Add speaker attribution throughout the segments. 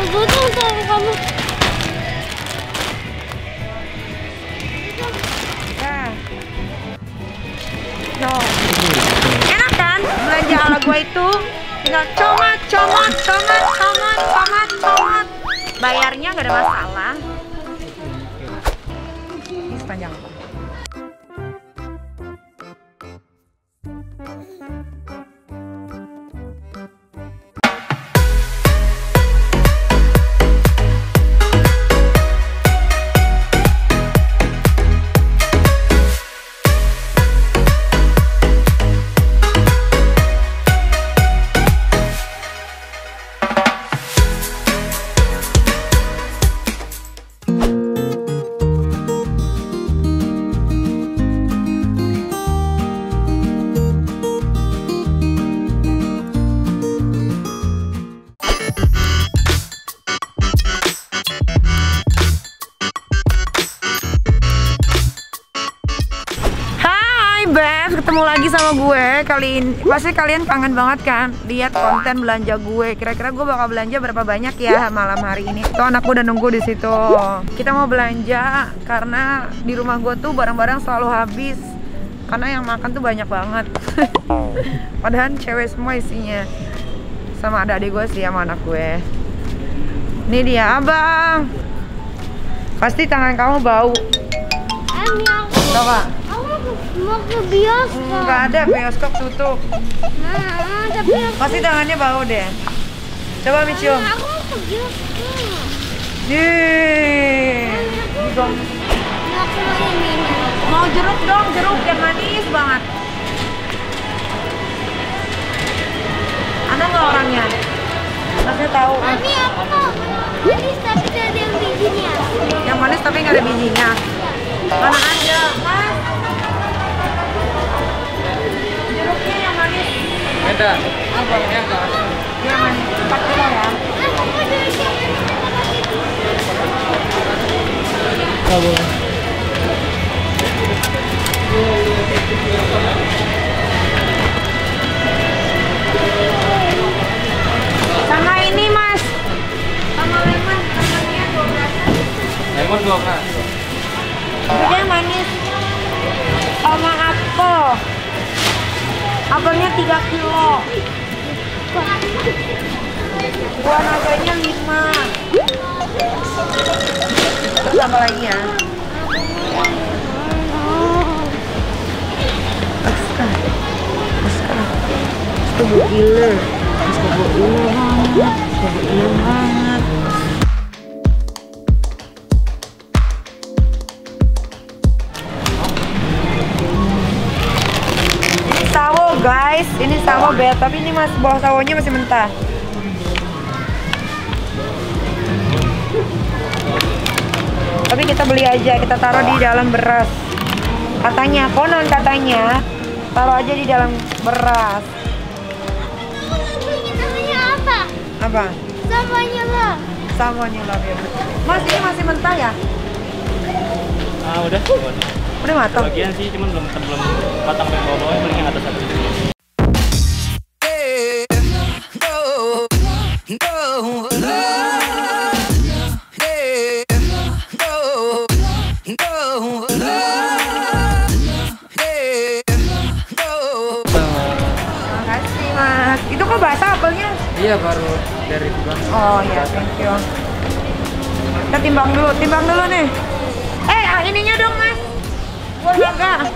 Speaker 1: Betul kamu.
Speaker 2: No. Enak kan belanja ala gue itu? Tinggal comot. Bayarnya nggak ada masalah. Ini sepanjang apa? Ketemu lagi sama gue kali ini. Pasti kalian kangen banget kan lihat konten belanja gue. Kira-kira gue bakal belanja berapa banyak ya malam hari ini. Tuh anakku udah nunggu di situ. Kita mau belanja karena di rumah gue tuh barang-barang selalu habis. Karena yang makan tuh banyak banget. Padahal cewek semua isinya. Sama ada adik gue sih sama anak gue. Ini dia abang. Pasti tangan kamu bau. Coba.
Speaker 1: Mau ke bioskop.
Speaker 2: Nggak ada, bioskop tutup.
Speaker 1: Tapi
Speaker 2: pasti tangannya bau deh. Coba cium.
Speaker 1: aku mau ke bioskop.
Speaker 2: Mau jeruk dong, jeruk yang manis banget. Ada nggak orangnya? Masih tahu.
Speaker 1: Mami, aku mau manis tapi tidak ada yang bijinya.
Speaker 2: Yang manis tapi nggak ada bijinya. Mana ada, Mas? Jeruknya yang manis.
Speaker 3: Beda. Abangnya enggak.
Speaker 2: Yang manis 4 kilo ya.
Speaker 3: Enggak boleh.
Speaker 2: Sama ini, Mas. Sama lemon, lemonnya 12.
Speaker 3: Lemon 12.
Speaker 2: Ini yang manis. Sama apel. Apelnya 3 kilo. Buah naganya 5. Terus apa lagi ya? Setuju gila. Setuju banget. Sawo guys, ini sawo bet, tapi ini mas bawah sawonya masih mentah. Tapi kita beli aja, kita taruh di dalam beras. Katanya, konon katanya, taruh aja di dalam beras.
Speaker 1: Namanya apa?
Speaker 2: Apa?
Speaker 1: Samanya lah.
Speaker 2: Sawonya lah ya. Mas ini masih mentah ya?
Speaker 3: Ah udah.
Speaker 2: Udah matang.
Speaker 3: Bagian sih cuman belum matang sampai bawah-bawahnya, paling yang atas satu.
Speaker 2: Makasih mas. Itu kok basah apelnya?
Speaker 3: Iya baru dari bulan.
Speaker 2: Oh iya, thank you. Kita timbang dulu nih. Ininya dong mas. Buah naga.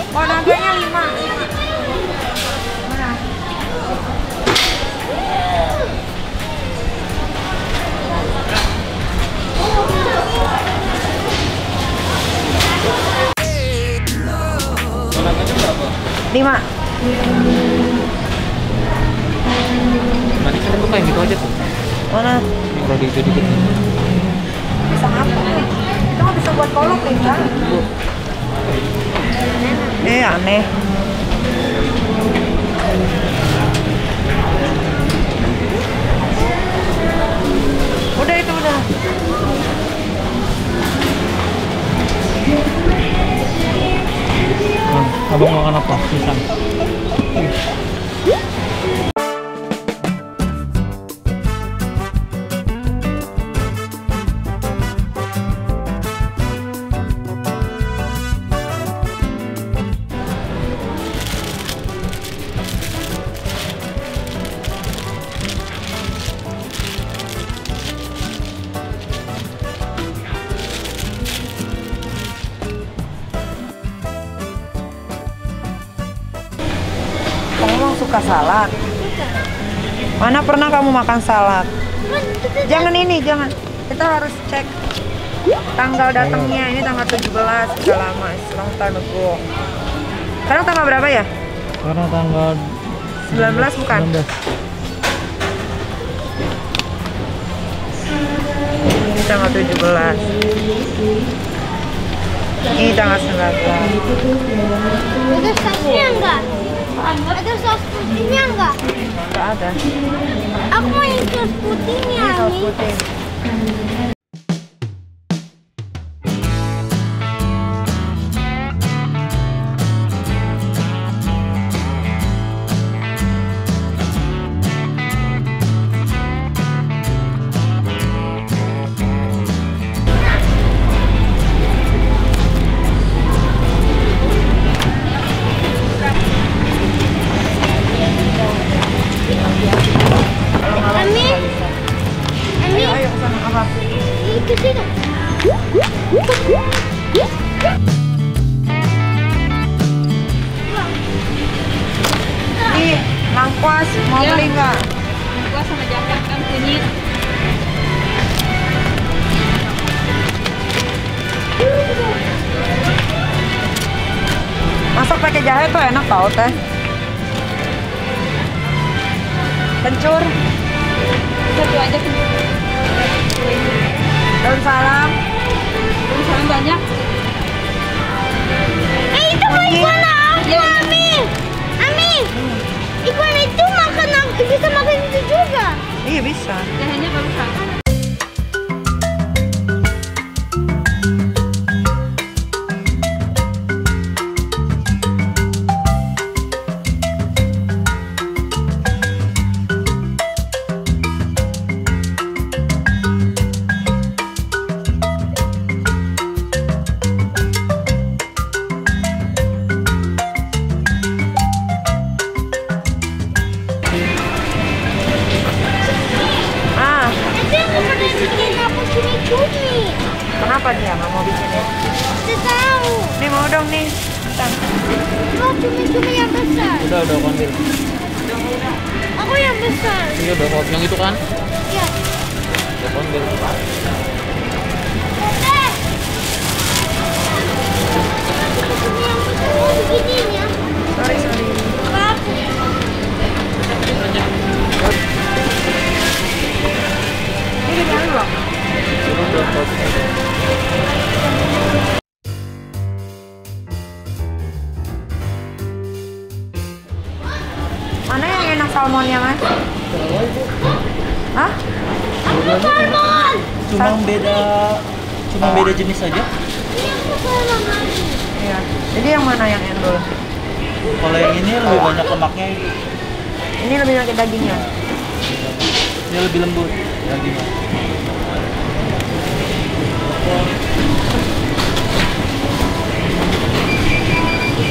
Speaker 2: Buah naganya 5. Mana?
Speaker 3: Naganya berapa?
Speaker 2: 5.
Speaker 3: Manisnya tuh kayak gitu aja tuh.
Speaker 2: Mana?
Speaker 3: Yang rodi itu dikit.
Speaker 2: Bisa apa? Itu nggak bisa buat kolak nih kan? Aneh. Udah itu udah.
Speaker 3: Abang makan apa? Pisang.
Speaker 2: suka salad? Mana pernah kamu makan salad? Jangan ini, jangan. Kita harus cek tanggal datangnya. Ini tanggal 17, sudah lama, long time ago. Sekarang tanggal berapa ya?
Speaker 3: Karena tanggal
Speaker 2: 19 bukan?
Speaker 3: 19.
Speaker 2: Ini tanggal 17. Ini tanggal 19.
Speaker 1: Ada sausnya enggak? Ada saus putihnya enggak?
Speaker 2: Enggak ada.
Speaker 1: Aku mau yang saus putihnya
Speaker 2: Ini saus
Speaker 1: nih.
Speaker 2: putih.
Speaker 1: Ami,
Speaker 2: Ayo pesan apa?
Speaker 1: ini ke sini.
Speaker 2: Ini lengkuas, mau beli nggak?
Speaker 4: Gua sama jaket kan kunyit.
Speaker 2: Masak pakai jahe tuh enak tau teh. Kencur,
Speaker 4: Satu aja kan.
Speaker 2: daun salam,
Speaker 4: Terus salam banyak.
Speaker 1: Itu mau iguana aku,
Speaker 4: Iya.
Speaker 1: Ami. Ami, iguana itu makan aku, bisa makan itu juga.
Speaker 2: iya bisa.
Speaker 4: Jahenya barusan.
Speaker 2: Ah,
Speaker 1: Nanti aku mau bikin aku cumi-cumi.
Speaker 2: kenapa dia nggak mau bikinnya?
Speaker 1: Saya tahu.
Speaker 2: Nih mau dong nih. Bentar.
Speaker 1: Mau cumi-cumi yang besar.
Speaker 3: Udah konfir.
Speaker 1: Aku yang besar.
Speaker 3: Iya udah konfir yang itu kan?
Speaker 1: Ya.
Speaker 3: Udah konfir.
Speaker 1: Tete. Cumi yang besar mau beginiin ya.
Speaker 2: Sorry.
Speaker 1: Aku.
Speaker 2: Ini dibilang loh.
Speaker 3: Udah konfir.
Speaker 2: Mana yang enak salmonnya mas? Hah?
Speaker 1: Aku salmon.
Speaker 3: Cuma beda jenis saja.
Speaker 1: Ini aku salmon.
Speaker 2: Iya. Jadi yang mana yang endul?
Speaker 3: Kalau yang ini lebih banyak lemaknya,
Speaker 2: Ini lebih banyak dagingnya.
Speaker 3: ini lebih lembut dagingnya.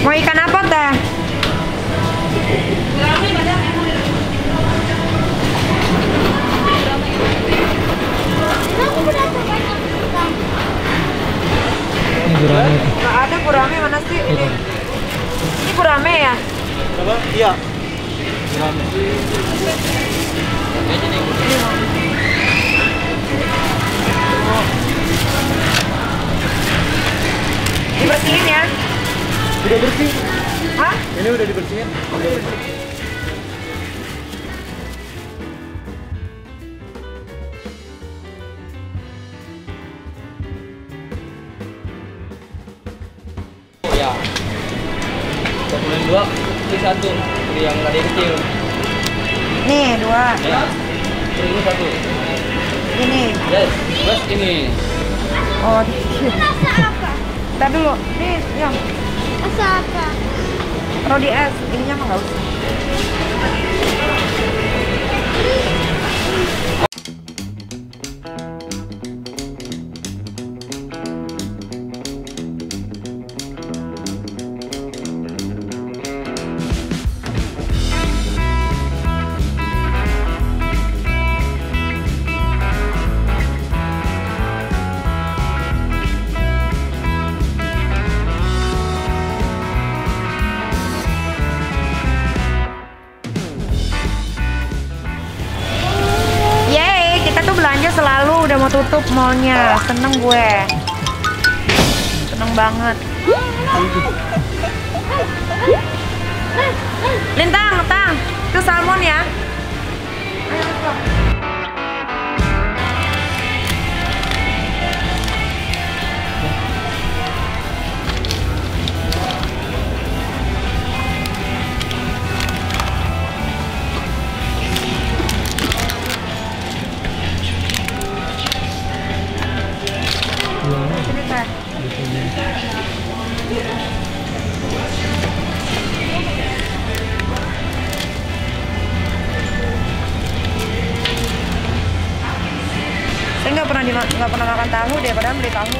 Speaker 2: Mau ikan apa teh?
Speaker 1: Aku berasa banyak ikan.
Speaker 3: Ini gurame.
Speaker 2: Nggak ada gurame mana sih? Ini gurame ya?
Speaker 3: Apa? Iya. Gurame.
Speaker 2: Dibersihin ya?
Speaker 3: Udah bersih.
Speaker 2: Hah?
Speaker 3: Ini udah dibersihin. Ya. 22 beli satu, beli yang tadi kecil.
Speaker 2: Nih dua.
Speaker 3: Ya. Ini satu.
Speaker 2: Ini.
Speaker 3: Yes, plus ini.
Speaker 2: Oh, shit.
Speaker 1: Rasa apa?
Speaker 2: Ntar dulu. Nih yang
Speaker 1: Rasa apa?
Speaker 2: roti es. Ininya mah nggak usah. udah mau tutup mallnya. Seneng gue. Seneng banget. Lintang, Tang. Itu salmon ya. Ayo, let's go. Sini, Kak. Saya nggak pernah makan tahu deh, padahal beli tahu.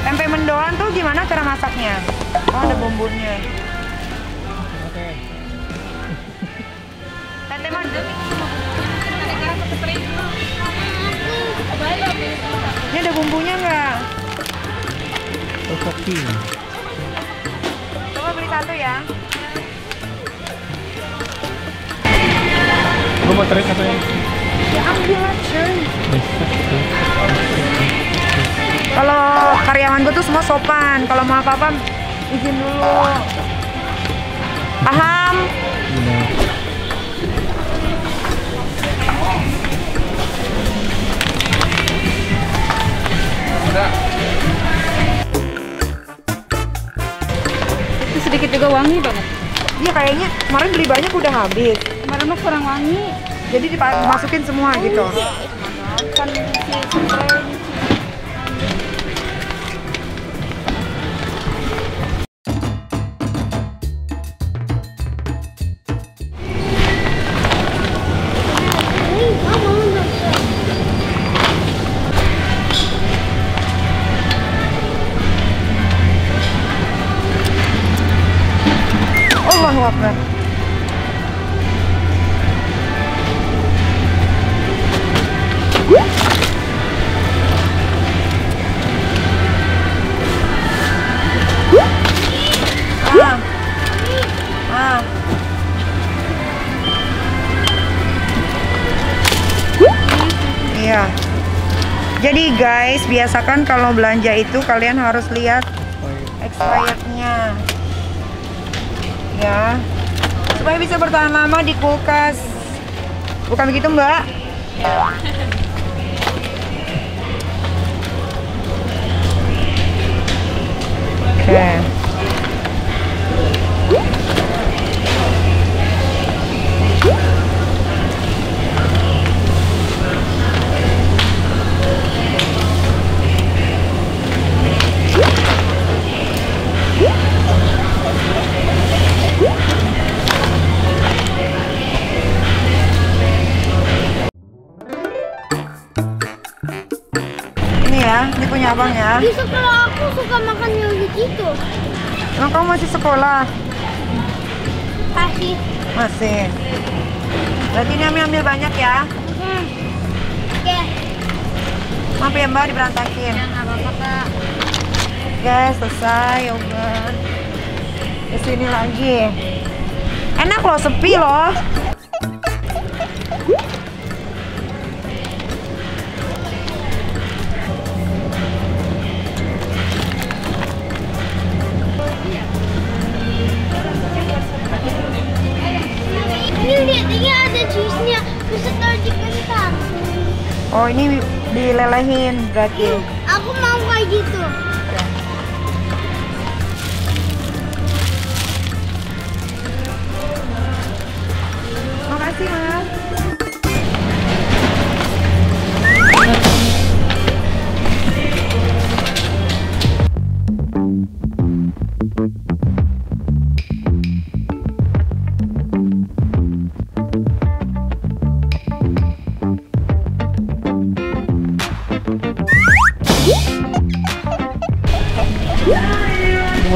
Speaker 2: Tempe mendoan tuh gimana cara masaknya? Oh, ada bumbunya. Tempe mendoan. Ini ada bumbunya nggak? Coba beli satu ya.
Speaker 3: Gue mau tarik katanya.
Speaker 2: Ya ambil aja. Kalau karyawan gue tuh semua sopan. Kalau mau apa-apa izin dulu. Paham?
Speaker 3: Enggak.
Speaker 4: Itu sedikit juga wangi banget.
Speaker 2: Iya kayaknya kemarin beli banyak udah habis.
Speaker 4: Kemarin mah kurang wangi.
Speaker 2: Jadi dimasukin semua gitu.
Speaker 4: Kan si spray.
Speaker 2: Allahu Akbar. Iya. Jadi guys, biasakan kalau belanja itu kalian harus lihat expirednya. Ya. Supaya bisa bertahan lama di kulkas. Bukan begitu, Mbak? Oke. Ini punya abang ya.
Speaker 1: Di sekolah aku suka makan yang gitu.
Speaker 2: Emang kamu masih sekolah?
Speaker 1: Kasih.
Speaker 2: Masih. Berarti ini ambil banyak ya.
Speaker 1: Oke.
Speaker 2: Maaf ya Mbak, diberantakin.
Speaker 4: Nggak apa-apa, Kak.
Speaker 2: Oke, selesai yogurt. Ke sini lagi. Enak loh, sepi loh.
Speaker 1: Ini ada jusnya, bisa taruh di kentang.
Speaker 2: Oh, ini dilelehin berarti.
Speaker 1: Aku mau kayak gitu.
Speaker 2: Makasih, Mas.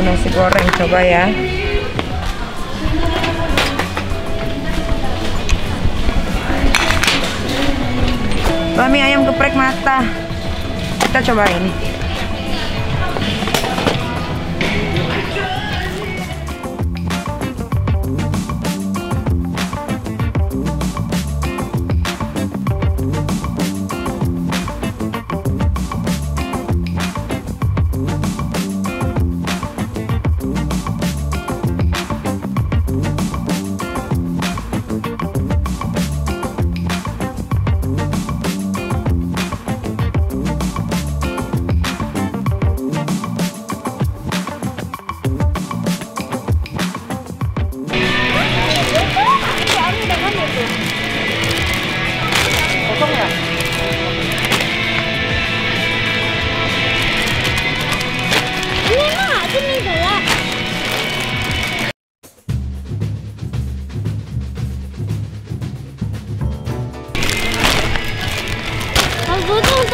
Speaker 2: Nasi goreng coba ya. Bami ayam geprek mata. Kita cobain.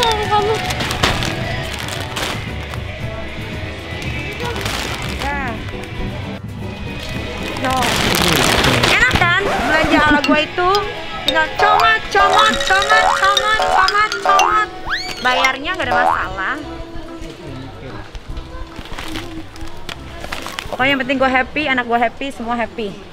Speaker 1: sama kamu.
Speaker 2: No. Enak kan belanja ala gue itu? Tinggal comot. Bayarnya gak ada masalah. Pokoknya yang penting gue happy, anak gue happy, semua happy.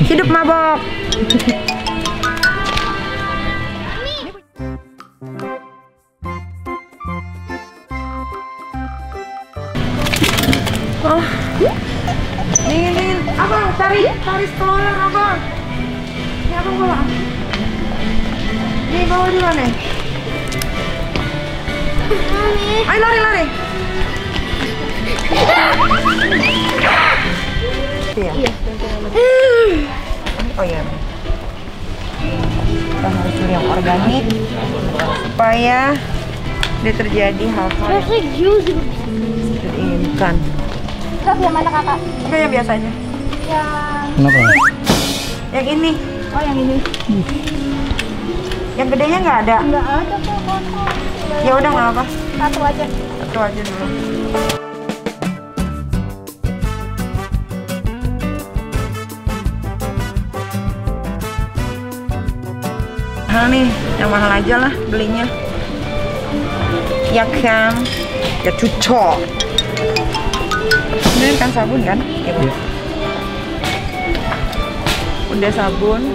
Speaker 2: Hidup mabok. Oh, dingin. Abang, cari stroller abang. Ini abang bawa. Ini bawa di mana? Ayo lari. Iya. Oh iya. Kita harus curi yang organik supaya tidak terjadi hal-hal yang tidak diinginkan.
Speaker 1: Kak, yang mana kakak?
Speaker 2: Oke, yang biasanya.
Speaker 3: Kenapa?
Speaker 2: Yang ini.
Speaker 1: Oh, yang ini.
Speaker 2: Yang gedenya nggak ada.
Speaker 1: Nggak ada kok.
Speaker 2: Ya udah nggak apa.
Speaker 1: Satu aja.
Speaker 2: Satu aja dulu. Mahal nih, yang mahal aja lah belinya. Ya kan? Ya cucok. Ini kan sabun kan? Ya. Udah sabun.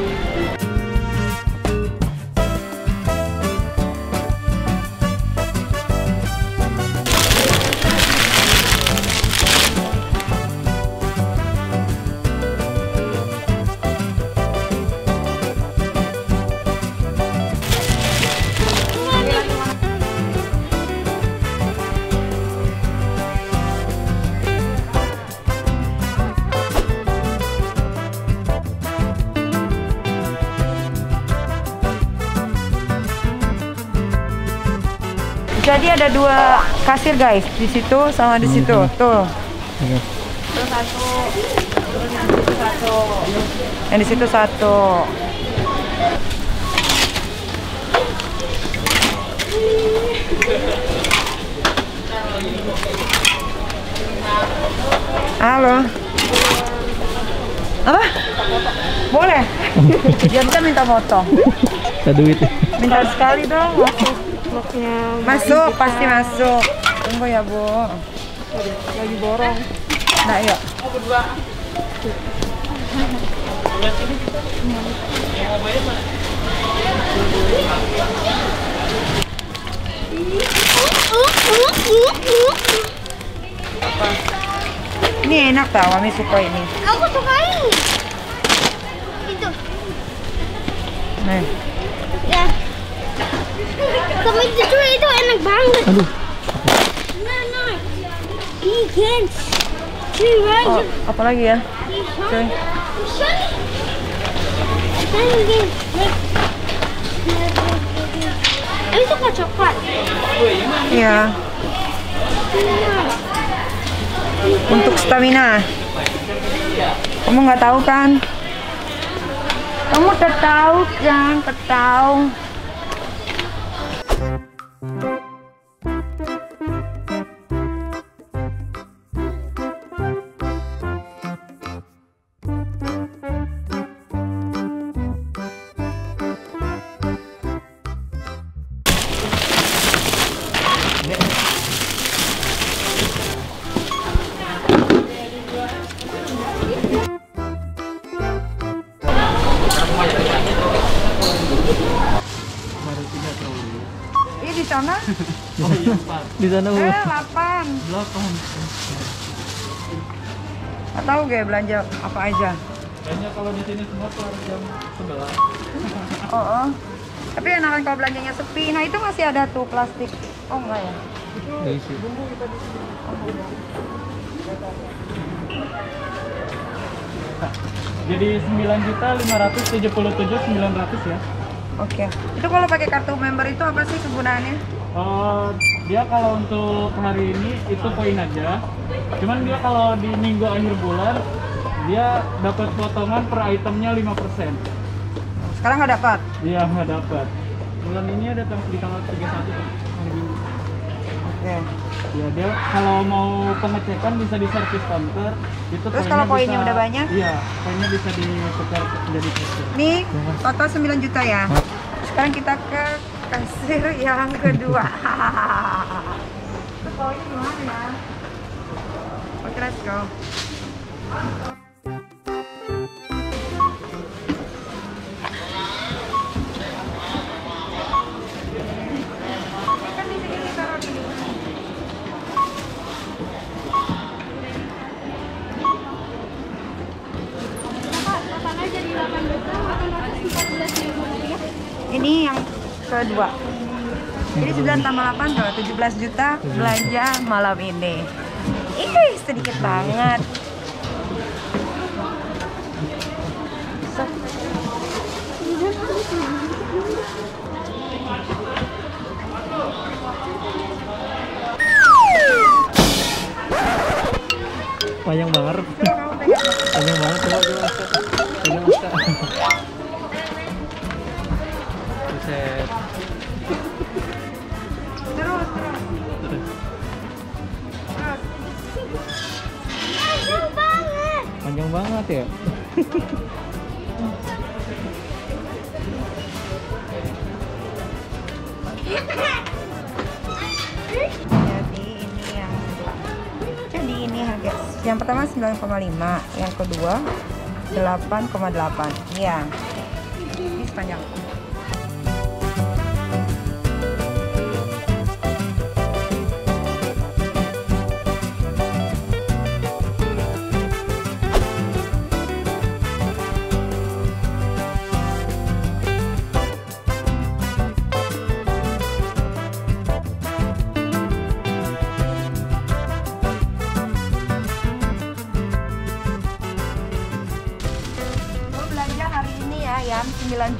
Speaker 2: Jadi ada dua kasir guys, di situ sama di situ. Tuh. Tuh satu. Terus yang di situ satu. Yang di situ satu. Halo. Apa? Boleh. Jangan minta foto.
Speaker 3: Ada duit.
Speaker 2: Minta sekali dong. Masuk, pasti masuk. Tunggu ya, Bu. Lagi borong. Nah, yuk. Ini enak tau, Mami suka ini.
Speaker 1: Aku suka ini. Itu.
Speaker 2: Nih.
Speaker 1: Ya. Sama itu enak banget.
Speaker 3: Aduh.
Speaker 1: Nah. Vegan.
Speaker 2: Oh, apa lagi ya? Cuy.
Speaker 1: Ini suka coklat.
Speaker 2: Iya. Untuk stamina. Kamu nggak tahu kan? Kamu tahu kan? Tahu. Di sana?
Speaker 3: Di sana.
Speaker 2: 8. Nggak tahu gue belanja apa aja.
Speaker 3: Kayaknya kalau di sini semua keluar jam 11.
Speaker 2: Oh. Tapi enakan kalau belanjanya sepi. Nah itu masih ada tuh plastik. Oh enggak ya?
Speaker 3: Isi. Jadi 9.577.900 ya.
Speaker 2: Oke. Itu kalau pakai kartu member itu apa sih kegunaannya?
Speaker 3: Dia kalau untuk hari ini itu poin aja. Cuman dia kalau di minggu akhir bulan dia dapat potongan per itemnya 5%.
Speaker 2: Sekarang nggak dapat.
Speaker 3: Iya, nggak dapat. Bulan ini ada di tanggal 31 hari Minggu.
Speaker 2: Oke.
Speaker 3: Ya, dia kalau mau pengecekan bisa di service counter. Itu
Speaker 2: Terus kalau poinnya udah banyak?
Speaker 3: Iya, poinnya bisa ditukar jadi kasir.
Speaker 2: Nih, total 9 juta ya. Sekarang kita ke kasir yang kedua. Itu poinnya gimana ya? Oke, let's go. Ini yang kedua. Jadi 9 tambah 8 tuh 17 juta belanja malam ini. Ih, sedikit banget.
Speaker 3: Panjang banget. Panjang banget, coba. Pegang Aska. Buset.
Speaker 2: Terus.
Speaker 1: Panjang banget.
Speaker 3: Panjang banget ya.
Speaker 2: Jadi ini harga. Yang pertama 9,5, yang kedua 8,8. Iya. Ini sepanjang. Ayam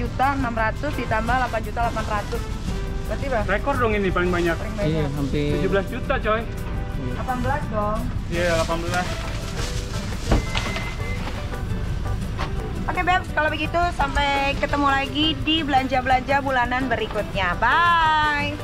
Speaker 2: 9.600.000 ditambah 8.800.000. Berarti berapa?
Speaker 3: Rekor dong ini paling banyak. Iya, hampir 17 juta, coy.
Speaker 2: 18 dong.
Speaker 3: Iya, 18.
Speaker 2: Oke, Bebs, kalau begitu sampai ketemu lagi di belanja-belanja bulanan berikutnya. Bye.